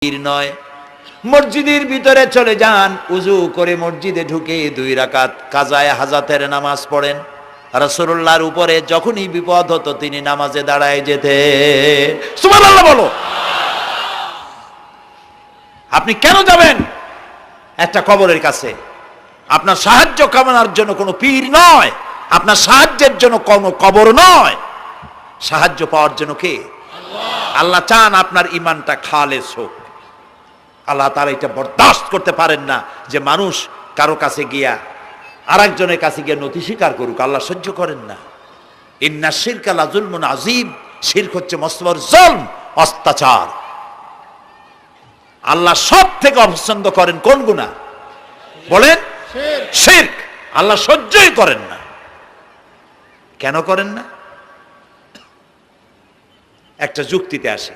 পীর নয়। মসজিদের ভিতরে চলে যান, উজু করে মসজিদে ঢুকে 2 রাকাত কাজায়ে হাজাতের নামাজ পড়েন। রাসূলুল্লাহর উপরে যখনই বিপদ হতো তিনি নামাজে দাঁড়ায় যেতেন। সুবহানাল্লাহ বলো। আপনি কেন যাবেন একটা কবরের কাছে? আপনার সাহায্য কামনার জন্য কোনো পীর নয়, আপনার সাহায্যের জন্য কোনো কবর নয়, সাহায্য পাওয়ার জন্য কে? আল্লাহ চান আপনার ঈমানটা খালেস হোক। আল্লাহ তাআলা এটা বরদাস্ত করতে পারেন না যে মানুষ কারো কাছে গিয়া আরেকজনের কাছে গিয়ে নথি স্বীকার করুক। আল্লাহ সহ্য করেন না। ইন্না শিরকা লাযুলমুন আযীম, শিরক হচ্ছে মস্ত বড় জুলম, অত্যাচার। আল্লাহ সব থেকে অপছন্দ করেন কোন গুনাহ বলেন? শিরক। আল্লাহ সহ্যই করেন না। কেন করেন না? একটা যুক্তিতে আসে।